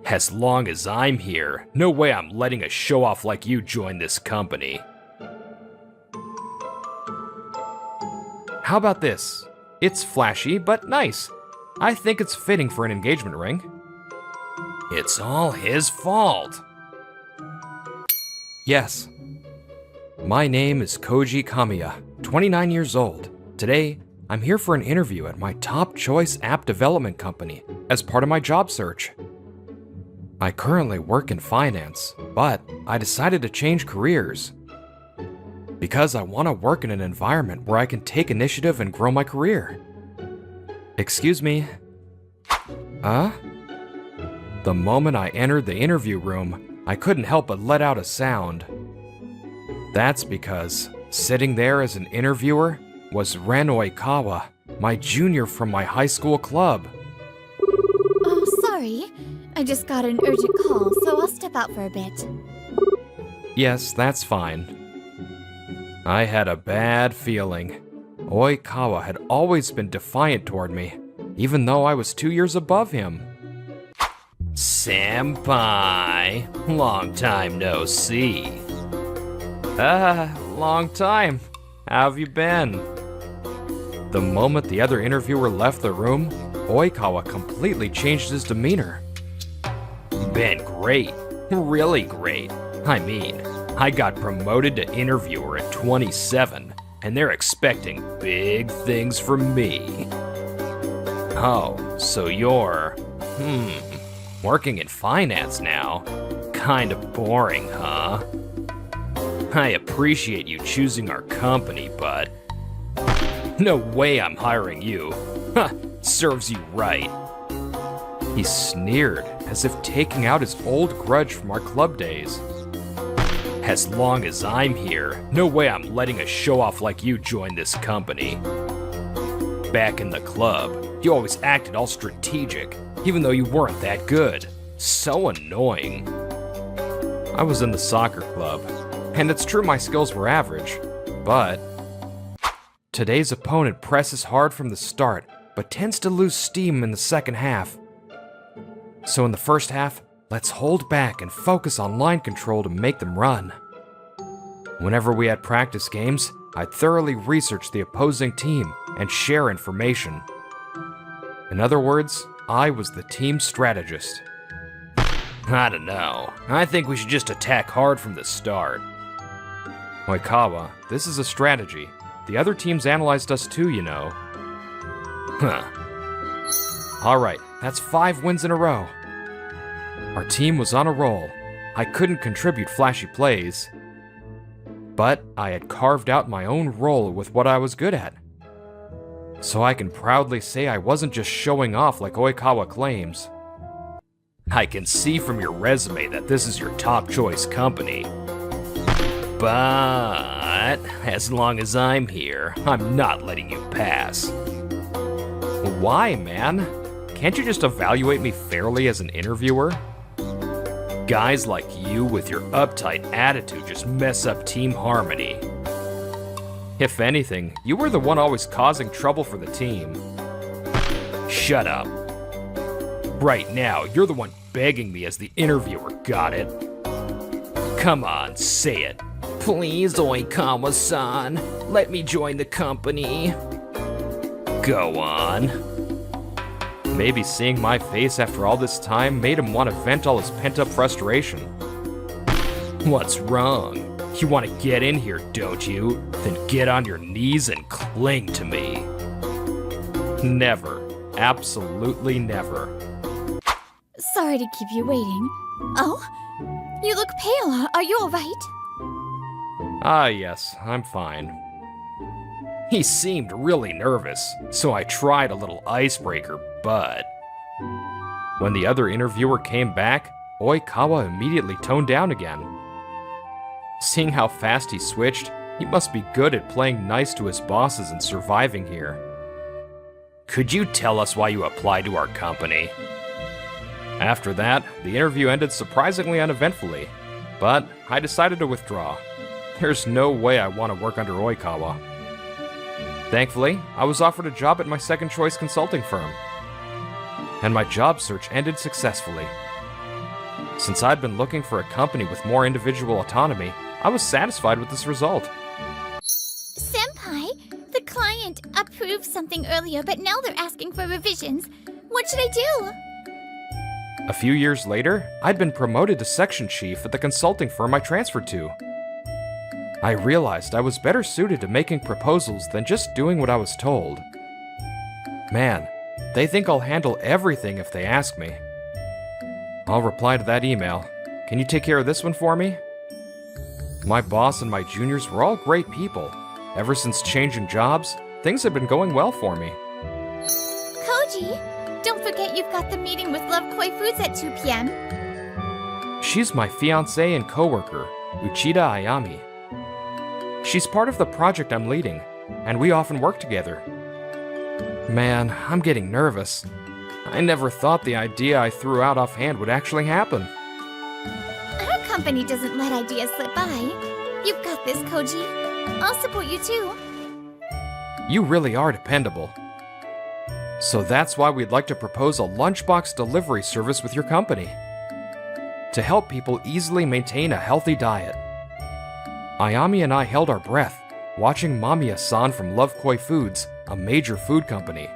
As long as I'm here, no way I'm letting a show-off like you join this company. How about this? It's flashy, but nice. I think it's fitting for an engagement ring. It's all his fault. Yes. My name is Koji Kamiya, 29 years old. Today, I'm here for an interview at my top choice app development company as part of my job search. I currently work in finance, but I decided to change careers because I want to work in an environment where I can take initiative and grow my career. Excuse me. The moment I entered the interview room, I couldn't help but let out a sound. That's because sitting there as an interviewer was Ren Oikawa, my junior from my high school club. Oh, sorry. I just got an urgent call, so I'll step out for a bit. Yes, that's fine. I had a bad feeling. Oikawa had always been defiant toward me, even though I was 2 years above him. Senpai, long time no see. Long time. How have you been? The moment the other interviewer left the room, Oikawa completely changed his demeanor. Been great. Really great. I mean, I got promoted to interviewer at 27, and they're expecting big things from me. Oh, so you're, working in finance now? Kinda boring, huh? I appreciate you choosing our company, but no way I'm hiring you. Huh, serves you right. He sneered, as if taking out his old grudge from our club days. As long as I'm here, no way I'm letting a show-off like you join this company. Back in the club, you always acted all strategic, even though you weren't that good. So annoying. I was in the soccer club, and it's true my skills were average, but today's opponent presses hard from the start, but tends to lose steam in the second half. So in the first half, let's hold back and focus on line control to make them run. Whenever we had practice games, I'd thoroughly research the opposing team and share information. In other words, I was the team strategist. I don't know. I think we should just attack hard from the start. Oikawa, this is a strategy. The other teams analyzed us too, you know. Huh. Alright, that's 5 wins in a row. Our team was on a roll. I couldn't contribute flashy plays, but I had carved out my own role with what I was good at. So I can proudly say I wasn't just showing off like Oikawa claims. I can see from your resume that this is your top choice company. But as long as I'm here, I'm not letting you pass. Why, man? Can't you just evaluate me fairly as an interviewer? Guys like you with your uptight attitude just mess up team harmony. If anything, you were the one always causing trouble for the team. Shut up. Right now, you're the one begging me as the interviewer, got it? Come on, say it. Please, Oikawa-san, let me join the company. Go on. Maybe seeing my face after all this time made him want to vent all his pent-up frustration. What's wrong? You want to get in here, don't you? Then get on your knees and cling to me. Never. Absolutely never. Sorry to keep you waiting. Oh, you look pale. Are you all right? Ah, yes, I'm fine. He seemed really nervous, so I tried a little icebreaker, but when the other interviewer came back, Oikawa immediately toned down again. Seeing how fast he switched, he must be good at playing nice to his bosses and surviving here. Could you tell us why you applied to our company? After that, the interview ended surprisingly uneventfully, but I decided to withdraw. There's no way I want to work under Oikawa. Thankfully, I was offered a job at my second choice consulting firm, and my job search ended successfully. Since I'd been looking for a company with more individual autonomy, I was satisfied with this result. Senpai, the client approved something earlier, but now they're asking for revisions. What should I do? A few years later, I'd been promoted to section chief at the consulting firm I transferred to. I realized I was better suited to making proposals than just doing what I was told. Man, they think I'll handle everything if they ask me. I'll reply to that email. Can you take care of this one for me? My boss and my juniors were all great people. Ever since changing jobs, things have been going well for me. Koji, don't forget you've got the meeting with Love Koi Foods at 2 p.m. She's my fiancée and coworker, Uchida Ayami. She's part of the project I'm leading, and we often work together. Man, I'm getting nervous. I never thought the idea I threw out offhand would actually happen. Our company doesn't let ideas slip by. You've got this, Koji. I'll support you too. You really are dependable. So that's why we'd like to propose a lunchbox delivery service with your company, to help people easily maintain a healthy diet. Ayami and I held our breath, watching Mamiya-san from Love Koi Foods, a major food company.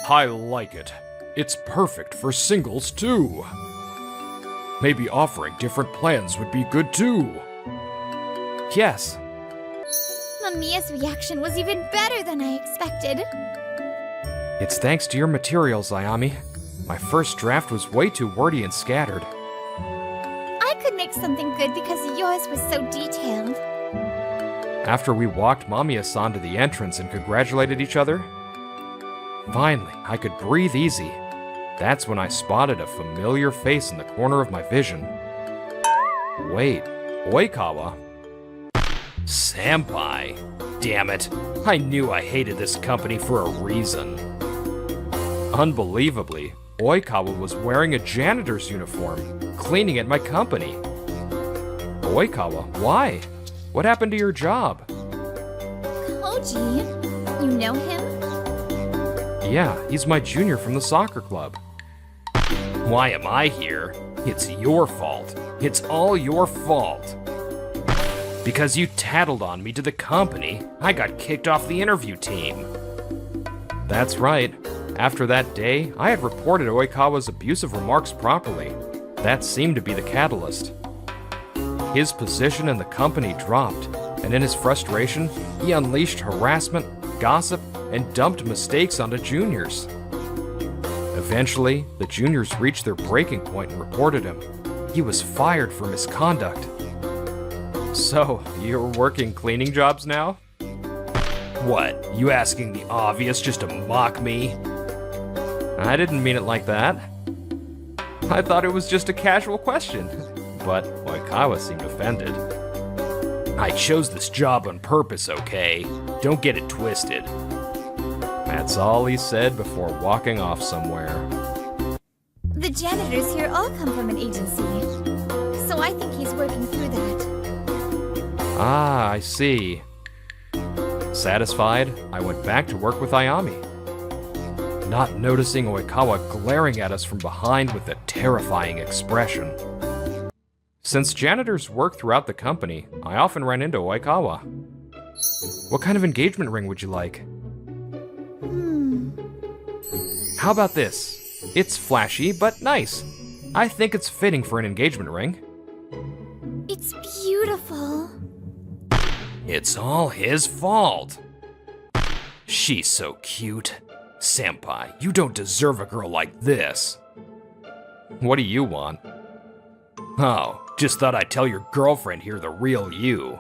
I like it. It's perfect for singles, too. Maybe offering different plans would be good, too. Yes. Mamiya's reaction was even better than I expected. It's thanks to your materials, Ayami. My first draft was way too wordy and scattered. I could make something good because yours was so detailed. After we walked Mamiya-san to the entrance and congratulated each other, finally, I could breathe easy. That's when I spotted a familiar face in the corner of my vision. Wait, Oikawa? Senpai. Damn it. I knew I hated this company for a reason. Unbelievably, Oikawa was wearing a janitor's uniform, cleaning at my company. Oikawa, why? What happened to your job? Koji, you know him? Yeah, he's my junior from the soccer club. Why am I here? It's your fault. It's all your fault. Because you tattled on me to the company, I got kicked off the interview team. That's right. After that day, I had reported Oikawa's abusive remarks properly. That seemed to be the catalyst. His position in the company dropped, and in his frustration, he unleashed harassment, gossip, and dumped mistakes onto juniors. Eventually, the juniors reached their breaking point and reported him. He was fired for misconduct. So, you're working cleaning jobs now? What, you asking the obvious just to mock me? I didn't mean it like that. I thought it was just a casual question, but Oikawa seemed offended. I chose this job on purpose, okay? Don't get it twisted. That's all he said before walking off somewhere. The janitors here all come from an agency, so I think he's working through that. Ah, I see. Satisfied, I went back to work with Ayami, not noticing Oikawa glaring at us from behind with a terrifying expression. Since janitors work throughout the company, I often ran into Oikawa. What kind of engagement ring would you like? How about this? It's flashy, but nice. I think it's fitting for an engagement ring. It's beautiful. It's all his fault. She's so cute. Senpai, you don't deserve a girl like this. What do you want? Oh, just thought I'd tell your girlfriend here the real you.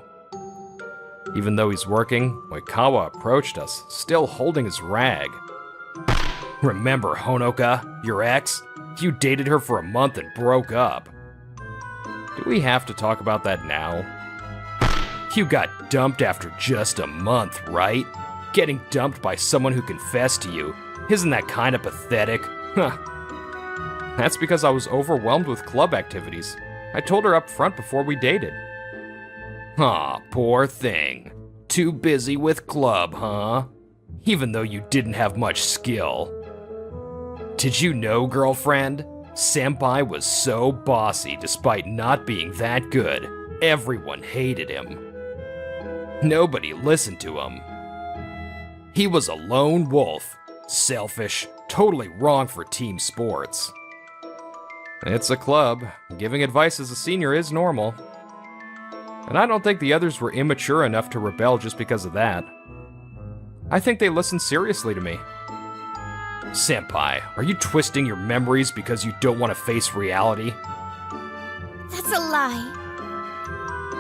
Even though he's working, Oikawa approached us, still holding his rag. Remember Honoka, your ex? You dated her for a month and broke up. Do we have to talk about that now? You got dumped after just a month, right? Getting dumped by someone who confessed to you. Isn't that kind of pathetic? Huh. That's because I was overwhelmed with club activities. I told her up front before we dated. Aw, poor thing. Too busy with club, huh? Even though you didn't have much skill. Did you know, girlfriend? Senpai was so bossy despite not being that good. Everyone hated him. Nobody listened to him. He was a lone wolf, selfish, totally wrong for team sports. It's a club. Giving advice as a senior is normal. And I don't think the others were immature enough to rebel just because of that. I think they listened seriously to me. Senpai, are you twisting your memories because you don't want to face reality? That's a lie.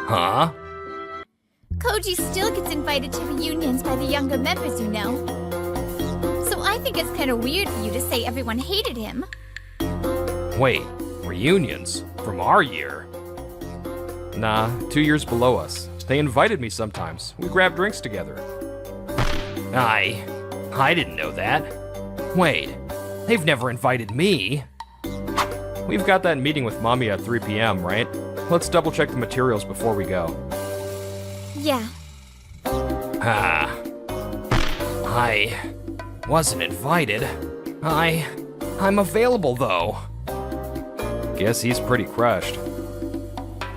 Huh? Koji still gets invited to reunions by the younger members, you know. So I think it's kind of weird for you to say everyone hated him. Wait, reunions? From our year? Nah, 2 years below us. They invited me sometimes. We grabbed drinks together. I didn't know that. Wait, they've never invited me. We've got that meeting with Mommy at 3 p.m., right? Let's double check the materials before we go. Yeah. I wasn't invited. I'm available though. Guess he's pretty crushed.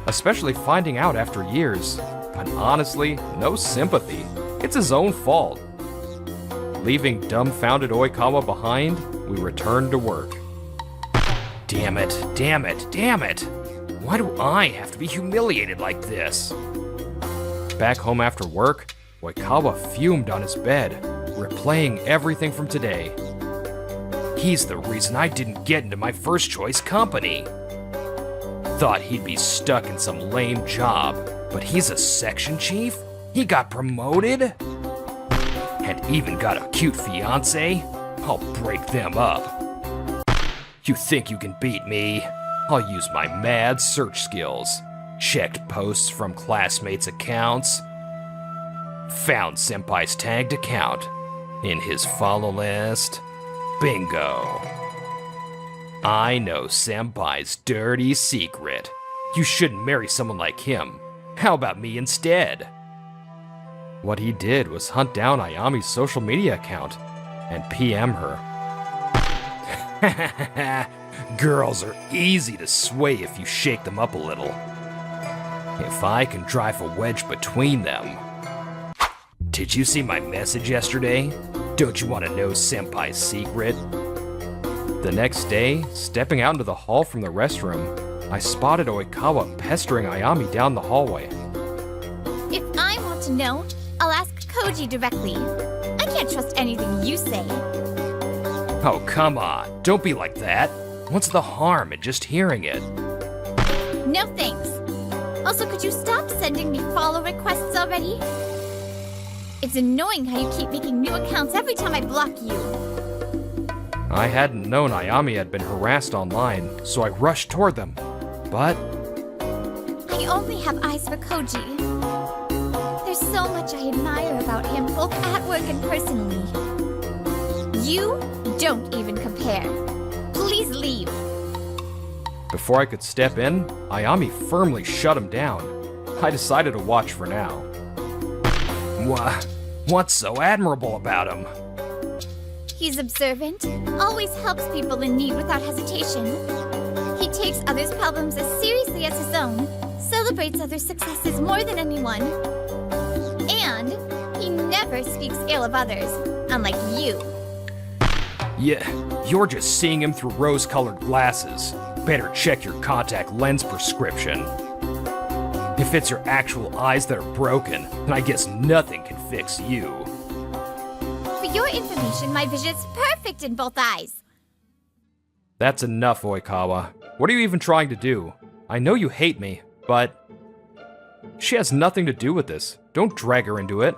Especially finding out after years. But honestly, no sympathy. It's his own fault. Leaving dumbfounded Oikawa behind, we returned to work. Damn it, damn it, damn it! Why do I have to be humiliated like this? Back home after work, Oikawa fumed on his bed, replaying everything from today. He's the reason I didn't get into my first choice company. Thought he'd be stuck in some lame job, but he's a section chief? He got promoted? And even got a cute fiance? I'll break them up. You think you can beat me? I'll use my mad search skills. Checked posts from classmates' accounts. Found Senpai's tagged account. In his follow list. Bingo. I know Senpai's dirty secret. You shouldn't marry someone like him. How about me instead? What he did was hunt down Ayami's social media account and PM her. Girls are easy to sway if you shake them up a little. If I can drive a wedge between them. Did you see my message yesterday? Don't you want to know Senpai's secret? The next day, stepping out into the hall from the restroom, I spotted Oikawa pestering Ayami down the hallway. If I want to know, I'll ask Koji directly. I can't trust anything you say. Oh, come on. Don't be like that. What's the harm in just hearing it? No thanks. Also, could you stop sending me follow requests already? It's annoying how you keep making new accounts every time I block you. I hadn't known Ayami had been harassed online, so I rushed toward them. But I only have eyes for Koji. There's so much I admire about him, both at work and personally. You don't even compare. Please leave. before I could step in, Ayami firmly shut him down. I decided to watch for now. What's so admirable about him? He's observant, always helps people in need without hesitation. He takes others' problems as seriously as his own, celebrates others' successes more than anyone. And he never speaks ill of others, unlike you. Yeah, you're just seeing him through rose-colored glasses. Better check your contact lens prescription. If it's your actual eyes that are broken, then I guess nothing can fix you. For your information, my vision's perfect in both eyes. That's enough, Oikawa. What are you even trying to do? I know you hate me, but she has nothing to do with this. Don't drag her into it.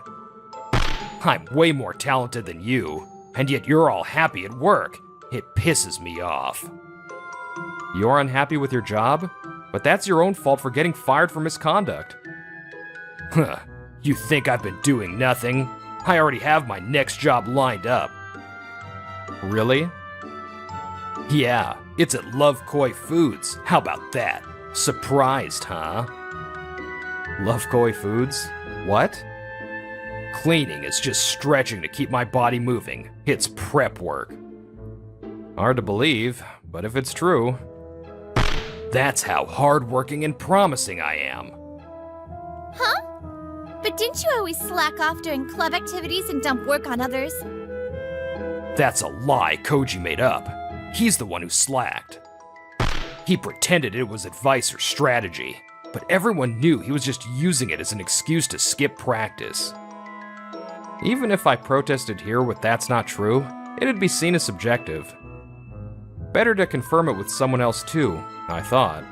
I'm way more talented than you, and yet you're all happy at work. It pisses me off. You're unhappy with your job? But that's your own fault for getting fired for misconduct. Huh, you think I've been doing nothing? I already have my next job lined up. Really? Yeah, it's at Love Koi Foods. How about that? Surprised, huh? Love Koi Foods? What? Cleaning is just stretching to keep my body moving. It's prep work. Hard to believe, but if it's true, that's how hardworking and promising I am. Huh? But didn't you always slack off during club activities and dump work on others? That's a lie Koji made up. He's the one who slacked. He pretended it was advice or strategy, but everyone knew he was just using it as an excuse to skip practice. Even if I protested here with that's not true, it'd be seen as subjective. Better to confirm it with someone else too, I thought.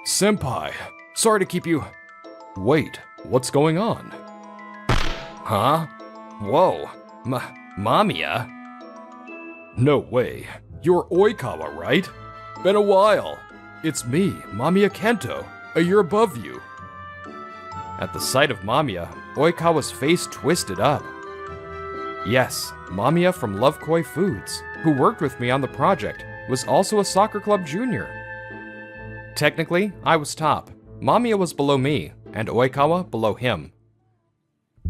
Senpai, sorry to keep you... Wait, what's going on? Huh? Whoa, Mamiya? No way, you're Oikawa, right? Been a while. It's me, Mamiya Kento, a year above you. At the sight of Mamiya, Oikawa's face twisted up. Yes, Mamiya from Love Koi Foods, who worked with me on the project, was also a soccer club junior. Technically, I was top. Mamiya was below me, and Oikawa below him.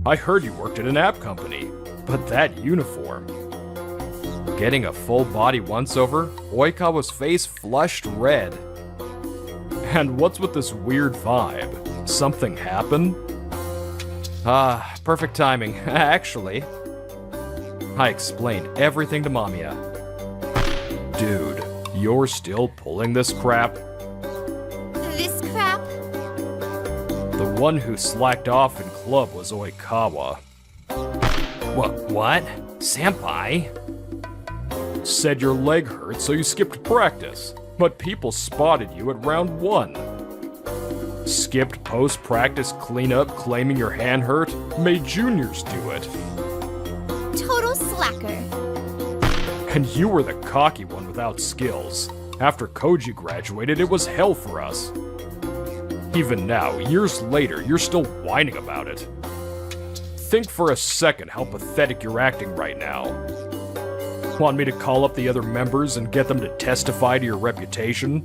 I heard you worked at an app company, but that uniform. Getting a full body once-over, Oikawa's face flushed red. And what's with this weird vibe? Something happened? Perfect timing, actually. I explained everything to Mamiya. Dude, you're still pulling this crap? This crap? The one who slacked off in club was Oikawa. What? Senpai? Said your leg hurt, so you skipped practice, but people spotted you at round 1. Skipped post-practice cleanup claiming your hand hurt, made juniors do it. Total slacker. And you were the cocky one without skills. After Koji graduated, it was hell for us. Even now, years later, you're still whining about it. Think for a second how pathetic you're acting right now. Want me to call up the other members and get them to testify to your reputation?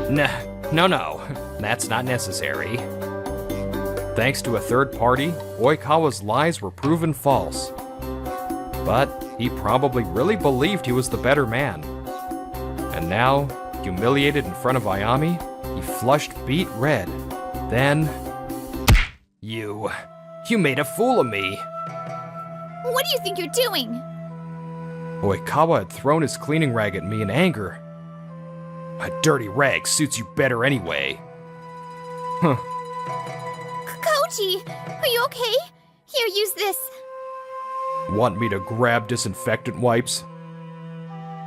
No, that's not necessary. Thanks to a third party, Oikawa's lies were proven false. But he probably really believed he was the better man. And now, humiliated in front of Ayami, he flushed beet red. Then... You made a fool of me. What do you think you're doing? Oikawa had thrown his cleaning rag at me in anger. A dirty rag suits you better anyway. Koji, are you okay? Here, use this. Want me to grab disinfectant wipes?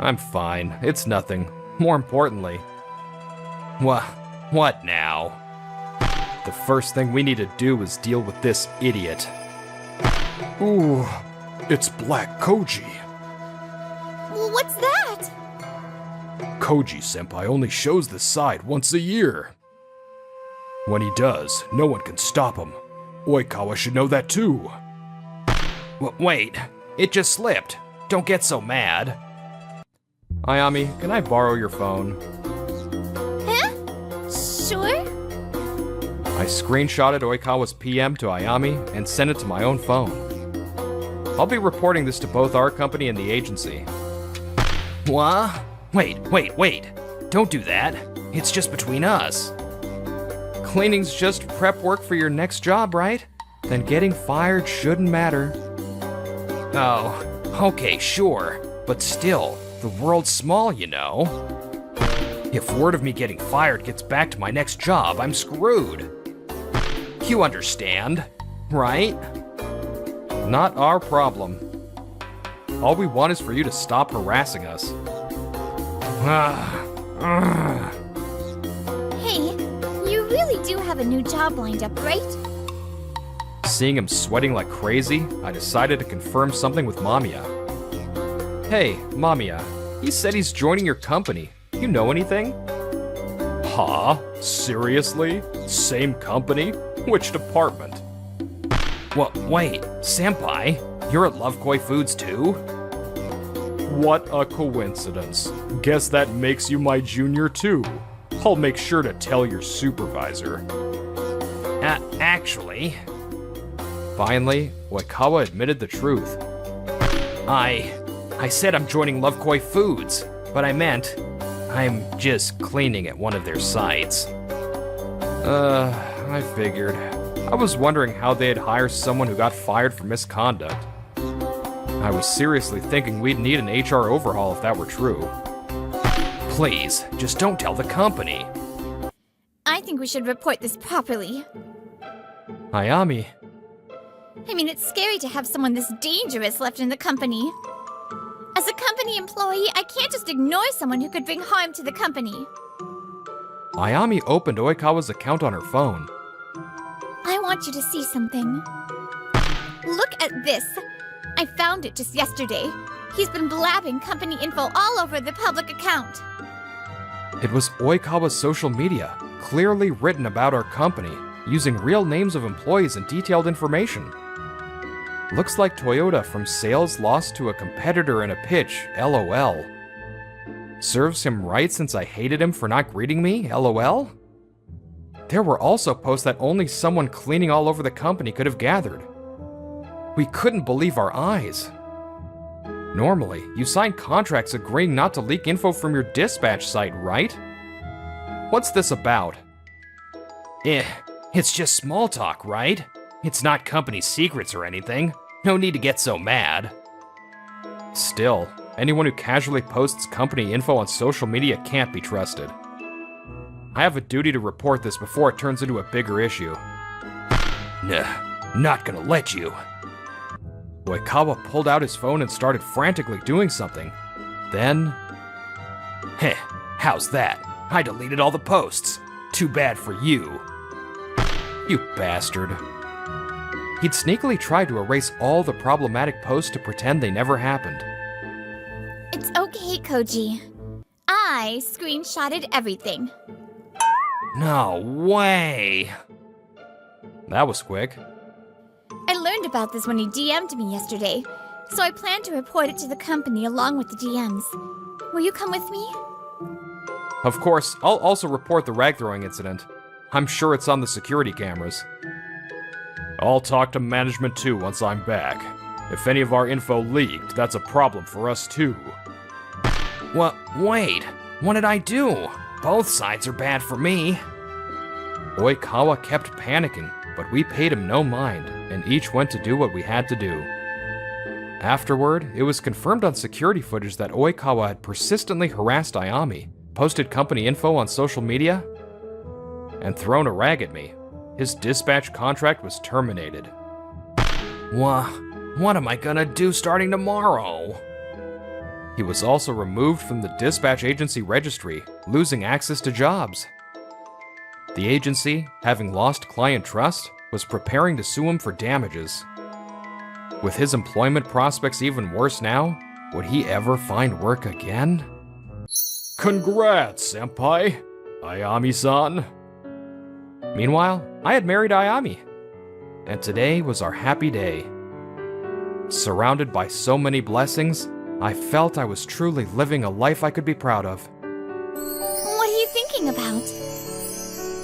I'm fine, it's nothing. More importantly... What now? The first thing we need to do is deal with this idiot. Ooh, it's Black Koji. What's that? Koji-senpai only shows this side once a year. When he does, no one can stop him. Oikawa should know that too. Wait, it just slipped. Don't get so mad. Ayami, can I borrow your phone? Huh? Sure? I screenshotted Oikawa's PM to Ayami and sent it to my own phone. I'll be reporting this to both our company and the agency. What? Wait. Don't do that. It's just between us. Cleaning's just prep work for your next job, right? Then getting fired shouldn't matter. Oh, okay, sure. But still, the world's small, you know. If word of me getting fired gets back to my next job, I'm screwed. You understand, right? Not our problem. All we want is for you to stop harassing us. Hey, you really do have a new job lined up, right? Seeing him sweating like crazy, I decided to confirm something with Mamiya. Hey, Mamiya, he said he's joining your company. You know anything? Huh? Seriously? Same company? Which department? Wait, senpai, you're at Love Koi Foods too? What a coincidence. Guess that makes you my junior too. I'll make sure to tell your supervisor. Actually... Finally, Oikawa admitted the truth. I said I'm joining Love Koi Foods. but I meant, I'm just cleaning at one of their sites. I figured. I was wondering how they'd hire someone who got fired for misconduct. I was seriously thinking we'd need an HR overhaul if that were true. Please, just don't tell the company. I think we should report this properly. Ayami. I mean, it's scary to have someone this dangerous left in the company. As a company employee, I can't just ignore someone who could bring harm to the company. Ayami opened Oikawa's account on her phone. I want you to see something. Look at this. I found it just yesterday. He's been blabbing company info all over the public account. It was Oikawa's social media, clearly written about our company, using real names of employees and detailed information. Looks like Toyota from sales lost to a competitor in a pitch, LOL. Serves him right since I hated him for not greeting me, LOL? There were also posts that only someone cleaning all over the company could have gathered. We couldn't believe our eyes. Normally, you sign contracts agreeing not to leak info from your dispatch site, right? What's this about? It's just small talk, right? It's not company secrets or anything. No need to get so mad. Still, anyone who casually posts company info on social media can't be trusted. I have a duty to report this before it turns into a bigger issue. Nah, not gonna let you. Oikawa pulled out his phone and started frantically doing something. Then... Heh, how's that? I deleted all the posts. Too bad for you. You bastard. He'd sneakily tried to erase all the problematic posts to pretend they never happened. It's okay, Koji. I screenshotted everything. No way! That was quick. I learned about this when he DM'd me yesterday, so I plan to report it to the company along with the DMs. Will you come with me? Of course, I'll also report the rag throwing incident. I'm sure it's on the security cameras. I'll talk to management too once I'm back. If any of our info leaked, that's a problem for us too. What? Wait, what did I do? Both sides are bad for me. Oikawa kept panicking, but we paid him no mind, and each went to do what we had to do. Afterward, it was confirmed on security footage that Oikawa had persistently harassed Ayami, posted company info on social media, and thrown a rag at me. His dispatch contract was terminated. What am I gonna do starting tomorrow? He was also removed from the dispatch agency registry, losing access to jobs. The agency, having lost client trust, was preparing to sue him for damages. With his employment prospects even worse now, would he ever find work again? Congrats, senpai! Ayami-san. Meanwhile, I had married Ayami, and today was our happy day. Surrounded by so many blessings, I felt I was truly living a life I could be proud of. What are you thinking about?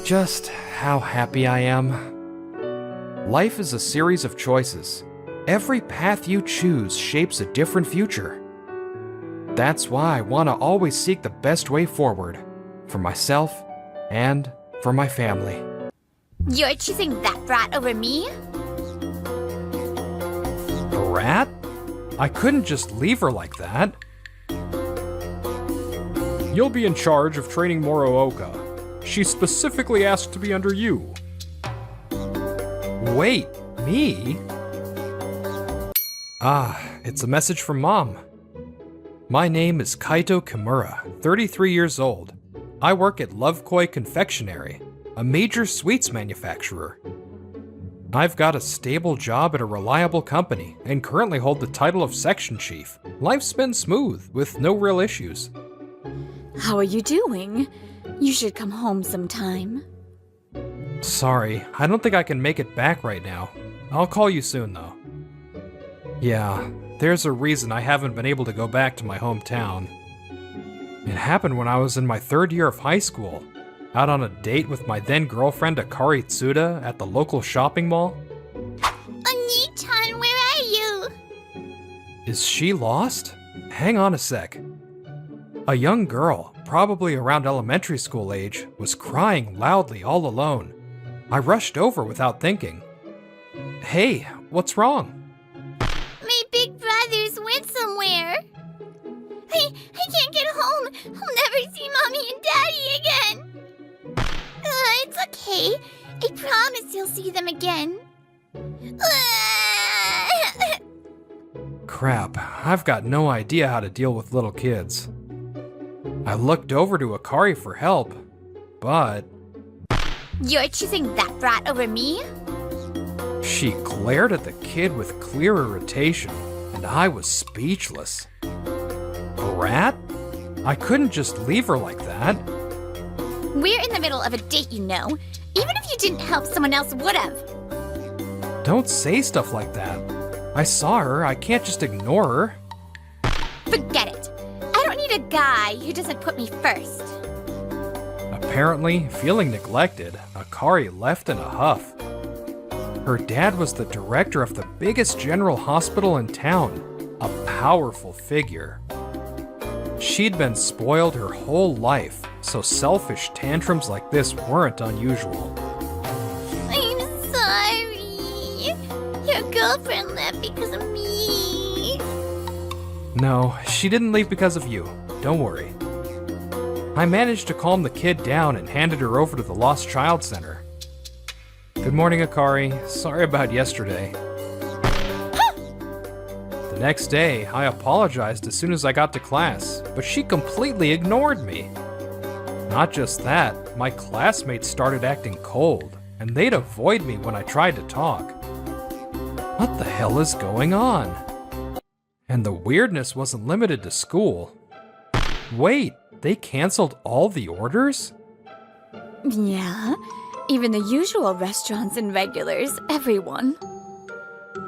Just how happy I am. Life is a series of choices. Every path you choose shapes a different future. That's why I want to always seek the best way forward, for myself and for my family. You're choosing that brat over me? Brat? I couldn't just leave her like that. You'll be in charge of training Morooka. She specifically asked to be under you. Wait, me? It's a message from Mom. My name is Kaito Kimura, 33 years old. I work at Lovekoi Confectionery, a major sweets manufacturer. I've got a stable job at a reliable company and currently hold the title of section chief. Life's been smooth, with no real issues. How are you doing? You should come home sometime. Sorry, I don't think I can make it back right now. I'll call you soon, though. Yeah, there's a reason I haven't been able to go back to my hometown. It happened when I was in my 3rd year of high school, out on a date with my then-girlfriend Akari Tsuda at the local shopping mall. Oni-chan, where are you? Is she lost? Hang on a sec. A young girl, probably around elementary school age, was crying loudly all alone. I rushed over without thinking. Hey, what's wrong? My big brothers went somewhere. I can't get home. I'll never see Mommy and Daddy again. It's okay. I promise you'll see them again. Crap, I've got no idea how to deal with little kids. I looked over to Akari for help, but You're choosing that brat over me? she glared at the kid with clear irritation, and I was speechless. Brat? I couldn't just leave her like that. We're in the middle of a date, you know. Even if you didn't help, someone else would've. Don't say stuff like that. I saw her, I can't just ignore her. Forget it. I don't need a guy who doesn't put me first. Apparently, feeling neglected, Akari left in a huff. Her dad was the director of the biggest general hospital in town, a powerful figure. She'd been spoiled her whole life, so selfish tantrums like this weren't unusual. I'm sorry. Your girlfriend left because of me. No, she didn't leave because of you. Don't worry. I managed to calm the kid down and handed her over to the Lost Child Center. Good morning, Akari. Sorry about yesterday. The next day, I apologized as soon as I got to class, but she completely ignored me. Not just that, my classmates started acting cold, and they'd avoid me when I tried to talk. What the hell is going on? And the weirdness wasn't limited to school. Wait, they canceled all the orders? Yeah, even the usual restaurants and regulars, everyone.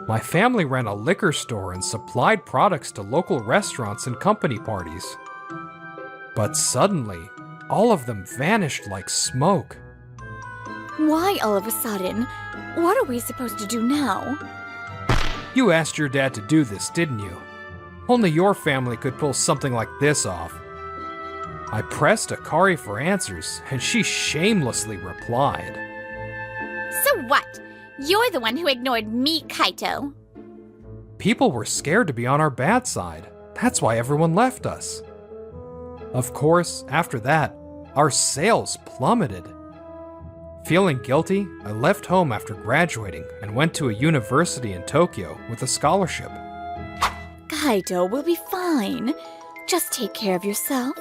My family ran a liquor store and supplied products to local restaurants and company parties. But suddenly, all of them vanished like smoke. Why all of a sudden? What are we supposed to do now? You asked your dad to do this, didn't you? Only your family could pull something like this off. I pressed Akari for answers, and she shamelessly replied. So what? You're the one who ignored me, Kaito. People were scared to be on our bad side. That's why everyone left us. Of course, after that, our sales plummeted. Feeling guilty, I left home after graduating and went to a university in Tokyo with a scholarship. Kaito will be fine. Just take care of yourself.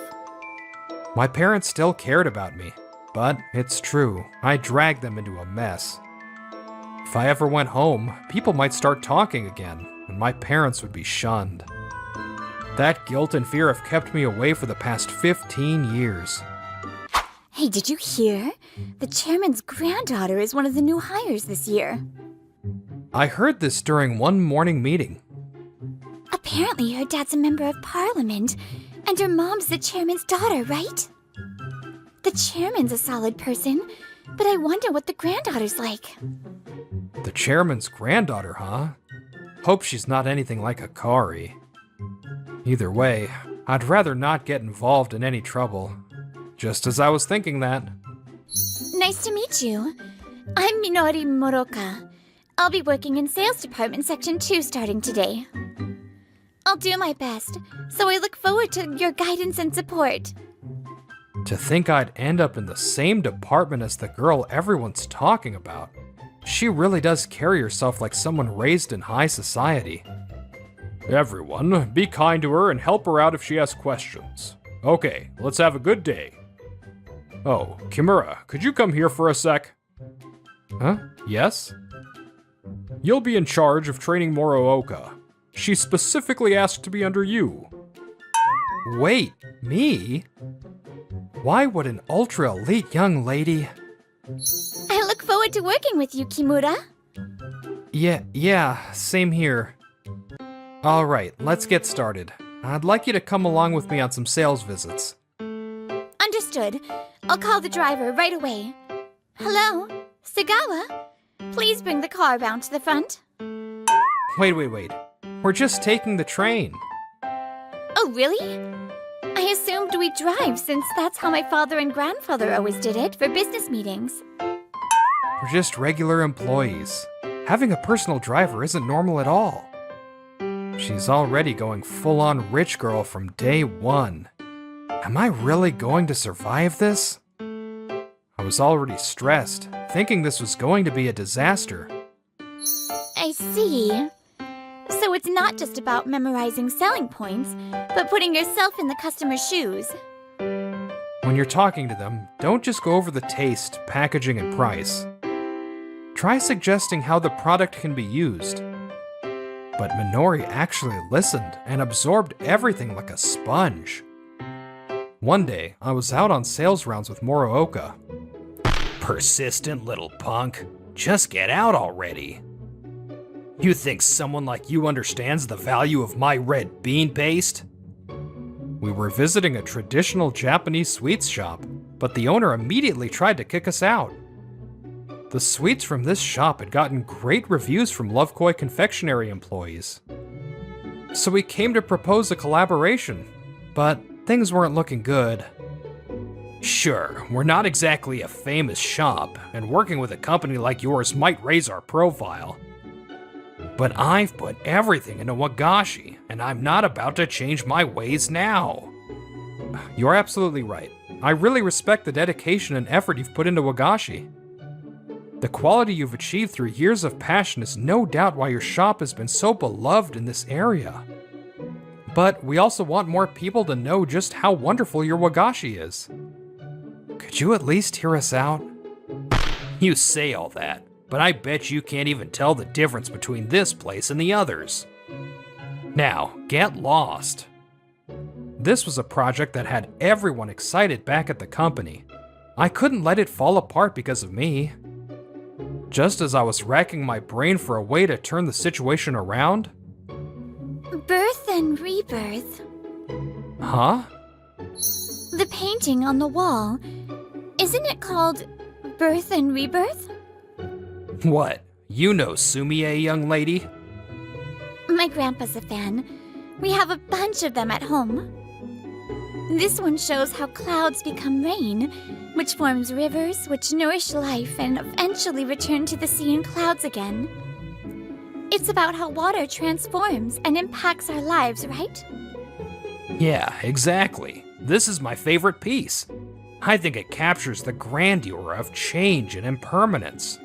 My parents still cared about me, but it's true, I dragged them into a mess. If I ever went home, people might start talking again, and my parents would be shunned. That guilt and fear have kept me away for the past 15 years. Hey, did you hear? The chairman's granddaughter is one of the new hires this year. I heard this during one morning meeting. Apparently her dad's a member of parliament, and her mom's the chairman's daughter, right? The chairman's a solid person, but I wonder what the granddaughter's like. The chairman's granddaughter, huh? Hope she's not anything like Akari. Either way, I'd rather not get involved in any trouble. Just as I was thinking that. Nice to meet you. I'm Minori Moroka. I'll be working in Sales Department Section 2 starting today. I'll do my best, so I look forward to your guidance and support. To think I'd end up in the same department as the girl everyone's talking about. She really does carry herself like someone raised in high society. Everyone, be kind to her and help her out if she has questions. Okay, let's have a good day. Oh, Kimura, could you come here for a sec? Huh? Yes? You'll be in charge of training Morooka. She specifically asked to be under you. Wait, me? Why would an ultra-elite young lady... I look forward to working with you, Kimura. Yeah, same here. Alright, let's get started. I'd like you to come along with me on some sales visits. Understood. I'll call the driver right away. Hello? Sagawa? Please bring the car around to the front. Wait. We're just taking the train. Oh, really? I I assumed we'd drive since that's how my father and grandfather always did it for business meetings. We're just regular employees. Having a personal driver isn't normal at all. She's already going full-on rich girl from day one. Am I really going to survive this? I was already stressed, thinking this was going to be a disaster. I see. So it's not just about memorizing selling points, but putting yourself in the customer's shoes. When you're talking to them, don't just go over the taste, packaging, and price. Try suggesting how the product can be used. But Minori actually listened and absorbed everything like a sponge. One day, I was out on sales rounds with Morooka. Persistent little punk. Just get out already. You think someone like you understands the value of my red bean paste? We were visiting a traditional Japanese sweets shop, but the owner immediately tried to kick us out. The sweets from this shop had gotten great reviews from Lovekoi confectionery employees. So we came to propose a collaboration, but things weren't looking good. Sure, we're not exactly a famous shop, and working with a company like yours might raise our profile. But I've put everything into Wagashi, and I'm not about to change my ways now. You're absolutely right. I really respect the dedication and effort you've put into Wagashi. The quality you've achieved through years of passion is no doubt why your shop has been so beloved in this area. But we also want more people to know just how wonderful your Wagashi is. Could you at least hear us out? You say all that, but I bet you can't even tell the difference between this place and the others. Now, get lost. This was a project that had everyone excited back at the company. I couldn't let it fall apart because of me. Just as I was racking my brain for a way to turn the situation around... Birth and rebirth. Huh? The painting on the wall. Isn't it called Birth and Rebirth? What? You know Sumie, young lady? My grandpa's a fan. We have a bunch of them at home. This one shows how clouds become rain, which forms rivers which nourish life and eventually return to the sea in clouds again. It's about how water transforms and impacts our lives, right? Yeah, exactly. This is my favorite piece. I think it captures the grandeur of change and impermanence.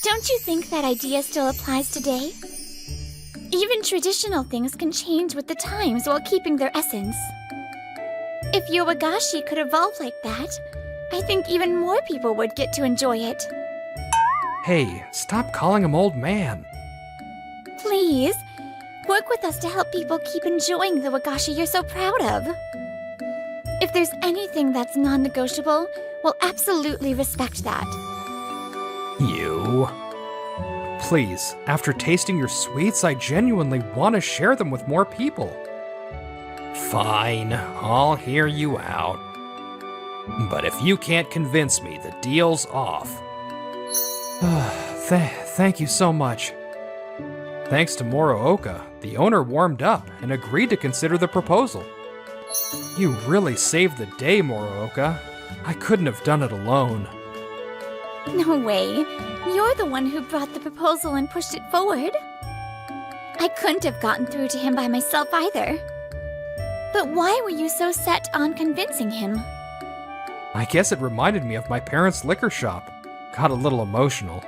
Don't you think that idea still applies today? Even traditional things can change with the times while keeping their essence. If your Wagashi could evolve like that, I think even more people would get to enjoy it. Hey, stop calling him old man. Please, work with us to help people keep enjoying the Wagashi you're so proud of. If there's anything that's non-negotiable, we'll absolutely respect that. You... Please, after tasting your sweets, I genuinely want to share them with more people. Fine, I'll hear you out. But if you can't convince me, the deal's off. Thank you so much. Thanks to Morooka, the owner warmed up and agreed to consider the proposal. You really saved the day, Morooka. I couldn't have done it alone. No way. You're the one who brought the proposal and pushed it forward. I couldn't have gotten through to him by myself either. But why were you so set on convincing him? I guess it reminded me of my parents' liquor shop. Got a little emotional.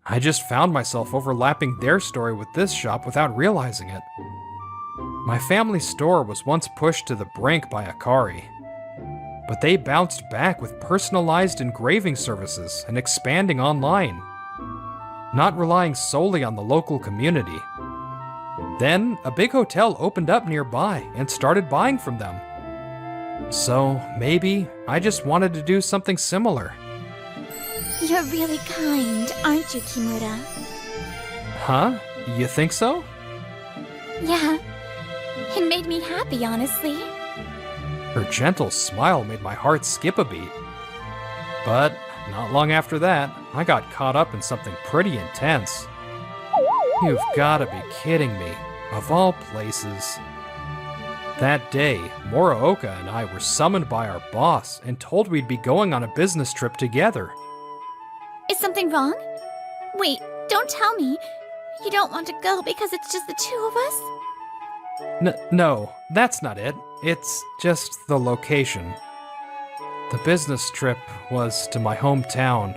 I just found myself overlapping their story with this shop without realizing it. My family store was once pushed to the brink by Akari, but they bounced back with personalized engraving services and expanding online, not relying solely on the local community. Then, a big hotel opened up nearby and started buying from them. So, maybe I just wanted to do something similar. You're really kind, aren't you, Kimura? Huh? You think so? Yeah. It made me happy, honestly. Her gentle smile made my heart skip a beat. But not long after that, I got caught up in something pretty intense. You've gotta be kidding me. Of all places. That day, Morooka and I were summoned by our boss and told we'd be going on a business trip together. Is something wrong? Wait, don't tell me. You don't want to go because it's just the two of us? No, that's not it. It's just the location. The business trip was to my hometown.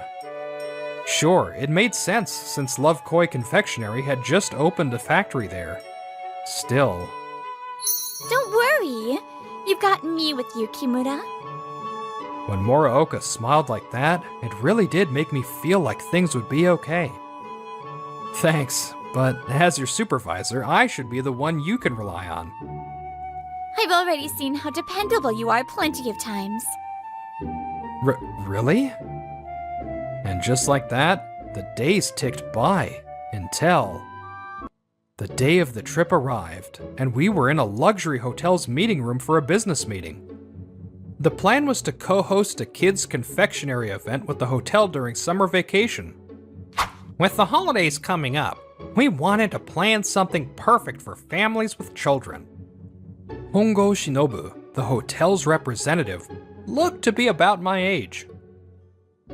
Sure, it made sense since Love Koi Confectionery had just opened a factory there. Still... Don't worry. You've got me with you, Kimura. When Morooka smiled like that, it really did make me feel like things would be okay. Thanks, but as your supervisor, I should be the one you can rely on. I've already seen how dependable you are plenty of times. Really? And just like that, the days ticked by until... The day of the trip arrived, and we were in a luxury hotel's meeting room for a business meeting. The plan was to co-host a kids' confectionery event with the hotel during summer vacation. With the holidays coming up, we wanted to plan something perfect for families with children. Hongo Shinobu, the hotel's representative, looked to be about my age.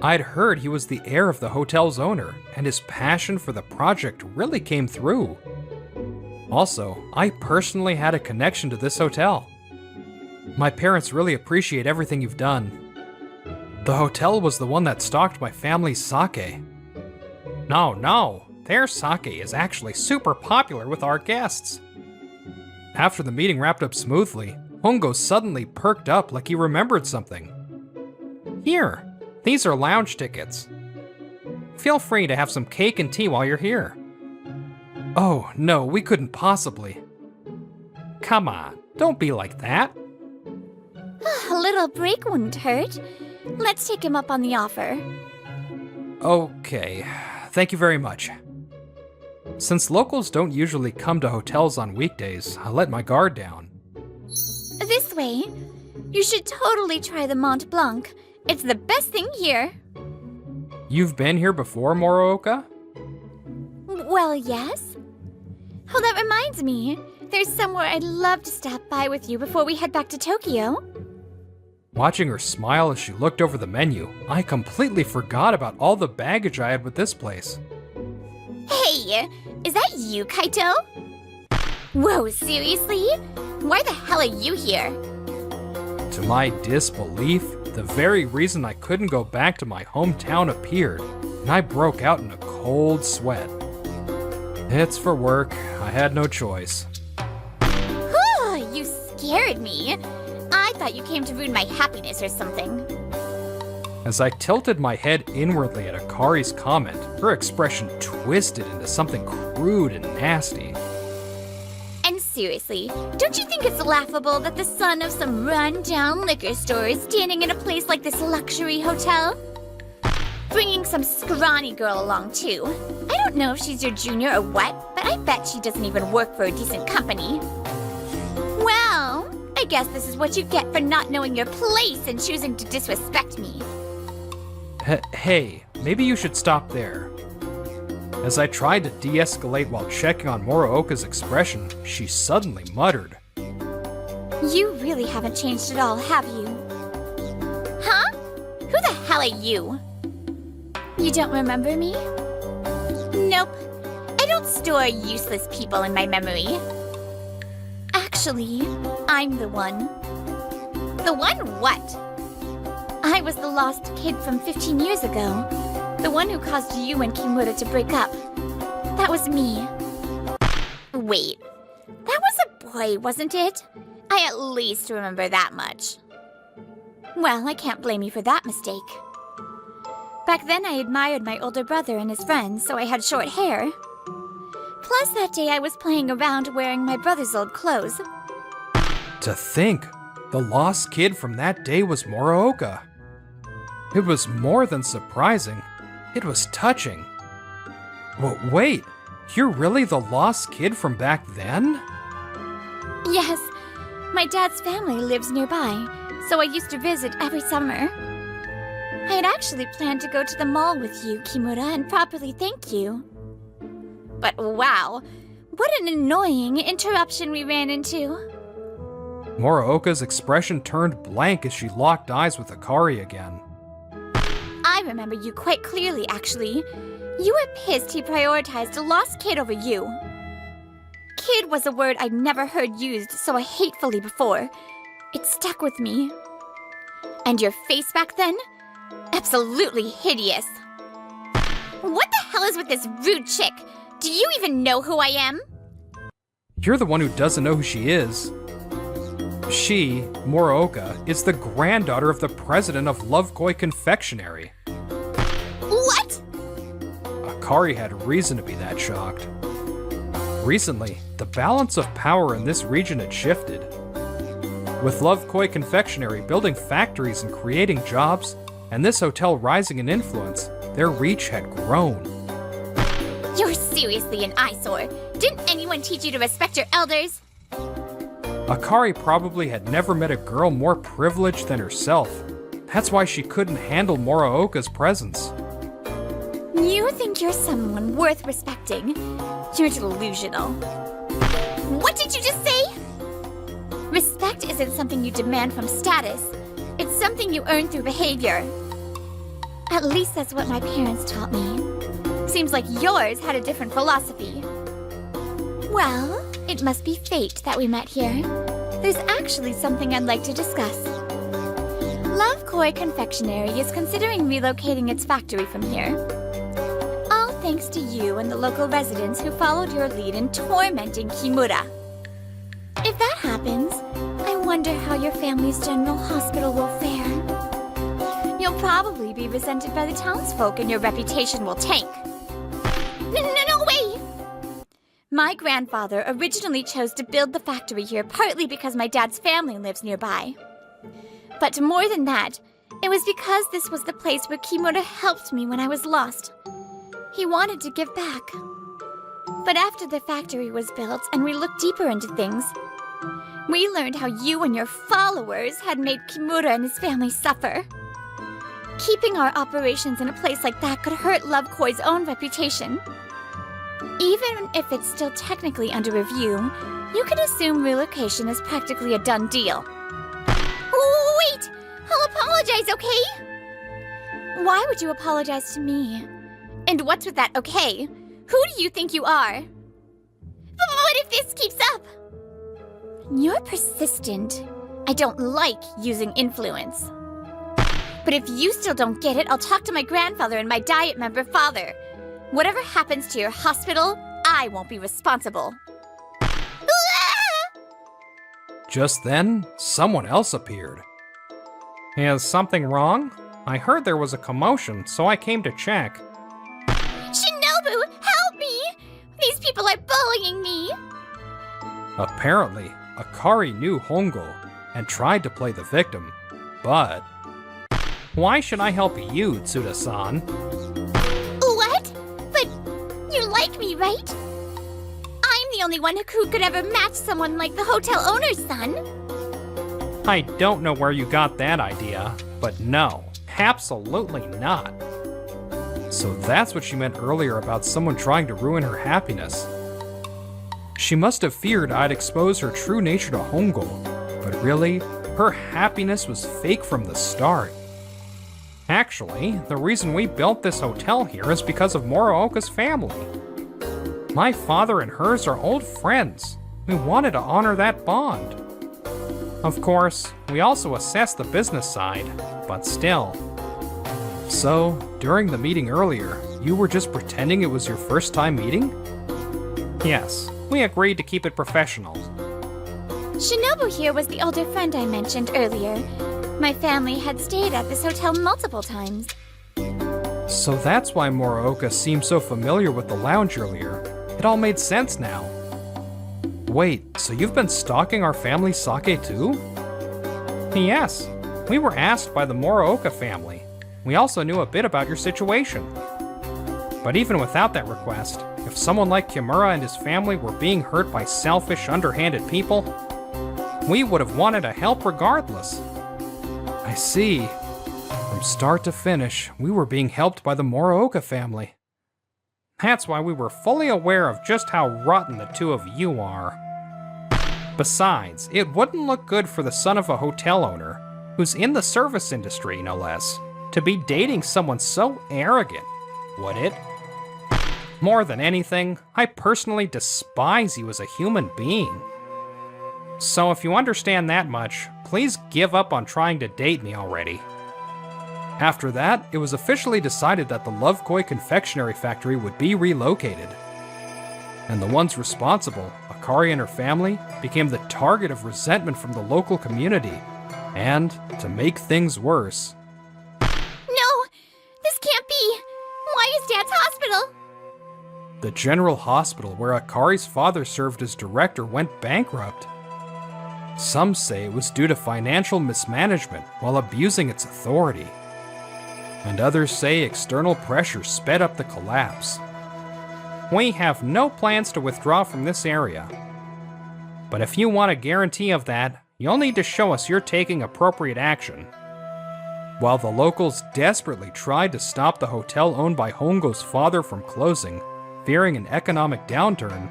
I'd heard he was the heir of the hotel's owner, and his passion for the project really came through. Also, I personally had a connection to this hotel. My parents really appreciate everything you've done. The hotel was the one that stocked my family's sake. No, their sake is actually super popular with our guests. After the meeting wrapped up smoothly, Hongo suddenly perked up like he remembered something. Here, these are lounge tickets. Feel free to have some cake and tea while you're here. Oh, no, we couldn't possibly. Come on, don't be like that. A little break wouldn't hurt. Let's take him up on the offer. Okay, thank you very much. Since locals don't usually come to hotels on weekdays, I let my guard down. This way. You should totally try the Mont Blanc. It's the best thing here. You've been here before, Morooka? Well, yes. Oh, that reminds me. There's somewhere I'd love to stop by with you before we head back to Tokyo. Watching her smile as she looked over the menu, I completely forgot about all the baggage I had with this place. Hey, is that you, Kaito? Whoa, seriously? Why the hell are you here? To my disbelief, the very reason I couldn't go back to my hometown appeared, and I broke out in a cold sweat. It's for work. I had no choice. Whew, you scared me. I thought you came to ruin my happiness or something. As I tilted my head inwardly at Akari's comment, her expression twisted into something crude and nasty. And seriously, don't you think it's laughable that the son of some run-down liquor store is standing in a place like this luxury hotel? Bringing some scrawny girl along, too. I don't know if she's your junior or what, but I bet she doesn't even work for a decent company. Well, I guess this is what you get for not knowing your place and choosing to disrespect me. Hey, maybe you should stop there. As I tried to de-escalate while checking on Morooka's expression, she suddenly muttered. You really haven't changed at all, have you? Huh? Who the hell are you? You don't remember me? Nope. I don't store useless people in my memory. Actually, I'm the one. The one what? I was the lost kid from 15 years ago. The one who caused you and Kimura to break up. That was me. Wait, that was a boy, wasn't it? I at least remember that much. Well, I can't blame you for that mistake. Back then, I admired my older brother and his friends, so I had short hair. Plus, that day I was playing around wearing my brother's old clothes. To think, the lost kid from that day was Morooka. It was more than surprising. It was touching. Wait, you're really the lost kid from back then? Yes, my dad's family lives nearby, so I used to visit every summer. I had actually planned to go to the mall with you, Kimura, and properly thank you. But wow, what an annoying interruption we ran into. Muraoka's expression turned blank as she locked eyes with Akari again. I remember you quite clearly, actually. You were pissed he prioritized a lost kid over you. Kid was a word I'd never heard used so hatefully before. It stuck with me. And your face back then? Absolutely hideous. What the hell is with this rude chick? Do you even know who I am? You're the one who doesn't know who she is. She, Muraoka, is the granddaughter of the president of Lovekoi Confectionery. What? Akari had reason to be that shocked. Recently, the balance of power in this region had shifted. With Lovekoi Confectionery building factories and creating jobs, and this hotel rising in influence, their reach had grown. You're seriously an eyesore. Didn't anyone teach you to respect your elders? Akari probably had never met a girl more privileged than herself. That's why she couldn't handle Muraoka's presence. You think you're someone worth respecting? You're delusional. What did you just say? Respect isn't something you demand from status. It's something you earn through behavior. At least that's what my parents taught me. Seems like yours had a different philosophy. Well, it must be fate that we met here. There's actually something I'd like to discuss. Lovekoi Confectionery is considering relocating its factory from here. All thanks to you and the local residents who followed your lead in tormenting Kimura. If that happens, I wonder how your family's general hospital will fare. You'll probably be resented by the townsfolk and your reputation will tank. No way! My grandfather originally chose to build the factory here partly because my dad's family lives nearby. But more than that, it was because this was the place where Kimura helped me when I was lost. He wanted to give back. But after the factory was built and we looked deeper into things, we learned how you and your followers had made Kimura and his family suffer. Keeping our operations in a place like that could hurt Lovekoi's own reputation. Even if it's still technically under review, you can assume relocation is practically a done deal. Wait! I'll apologize, okay? Why would you apologize to me? And what's with that okay? Who do you think you are? What if this keeps up? You're persistent. I don't like using influence. But if you still don't get it, I'll talk to my grandfather and my diet member father. Whatever happens to your hospital, I won't be responsible. Just then, someone else appeared. Is something wrong? I heard there was a commotion, so I came to check. Shinobu, help me! These people are bullying me! Apparently, Akari knew Hongo and tried to play the victim, but... Why should I help you, Tsuda-san? What? But you like me, right? I'm the only one who could ever match someone like the hotel owner's son. I don't know where you got that idea, but no, absolutely not. So that's what she meant earlier about someone trying to ruin her happiness. She must have feared I'd expose her true nature to Hongo, but really, her happiness was fake from the start. Actually, the reason we built this hotel here is because of Muraoka's family. My father and hers are old friends. We wanted to honor that bond. Of course, we also assessed the business side, but still. So, during the meeting earlier, you were just pretending it was your first time meeting? Yes, we agreed to keep it professional. Shinobu here was the older friend I mentioned earlier. My family had stayed at this hotel multiple times. So that's why Muraoka seemed so familiar with the lounge earlier. It all made sense now. Wait, so you've been stalking our family's sake too? Yes, we were asked by the Muraoka family. We also knew a bit about your situation. But even without that request, if someone like Kimura and his family were being hurt by selfish, underhanded people, we would have wanted to help regardless. I see. From start to finish, we were being helped by the Muraoka family. That's why we were fully aware of just how rotten the two of you are. Besides, it wouldn't look good for the son of a hotel owner, who's in the service industry, no less, to be dating someone so arrogant, would it? More than anything, I personally despise you as a human being. So if you understand that much, please give up on trying to date me already. After that, it was officially decided that the Lovekoi confectionery factory would be relocated. And the ones responsible, Akari and her family, became the target of resentment from the local community. And, to make things worse... No! This can't be! Why is Dad's hospital? The general hospital where Akari's father served as director went bankrupt. Some say it was due to financial mismanagement while abusing its authority. And others say external pressure sped up the collapse. We have no plans to withdraw from this area. But if you want a guarantee of that, you'll need to show us you're taking appropriate action. While the locals desperately tried to stop the hotel owned by Hongo's father from closing, fearing an economic downturn,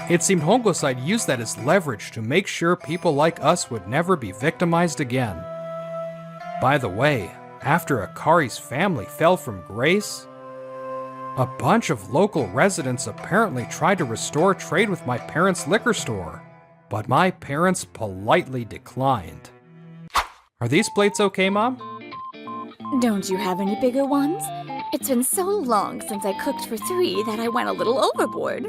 it seemed Hongo-side used that as leverage to make sure people like us would never be victimized again. By the way, after Akari's family fell from grace, a bunch of local residents apparently tried to restore trade with my parents' liquor store, but my parents politely declined. Are these plates okay, Mom? Don't you have any bigger ones? It's been so long since I cooked for 3 that I went a little overboard.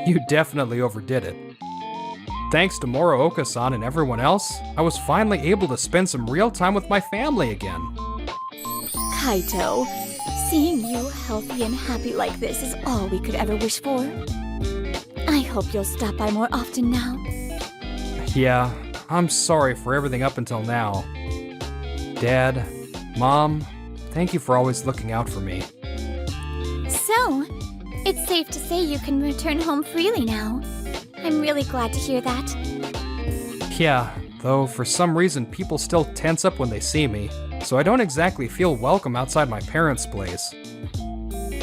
You definitely overdid it. Thanks to Morooka-san and everyone else, I was finally able to spend some real time with my family again. Kaito, seeing you healthy and happy like this is all we could ever wish for. I hope you'll stop by more often now. Yeah, I'm sorry for everything up until now. Dad, Mom, thank you for always looking out for me. So, it's safe to say you can return home freely now. I'm really glad to hear that. Yeah, though for some reason people still tense up when they see me, so I don't exactly feel welcome outside my parents' place.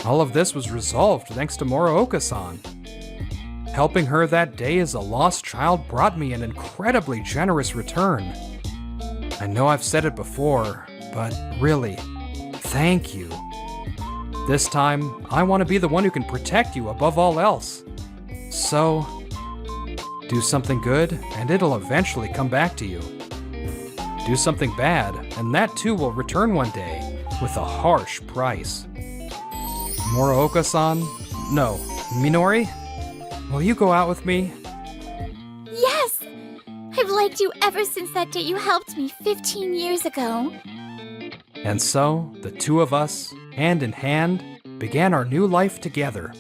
All of this was resolved thanks to Morooka-san. Helping her that day as a lost child brought me an incredibly generous return. I know I've said it before, but really, thank you. This time, I want to be the one who can protect you above all else. So, do something good, and it'll eventually come back to you. Do something bad, and that too will return one day, with a harsh price. Morooka-san? No, Minori? Will you go out with me? Yes! I've liked you ever since that day you helped me 15 years ago. And so, the two of us, hand in hand, began our new life together.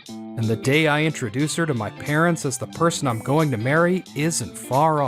And the day I introduce her to my parents as the person I'm going to marry isn't far off.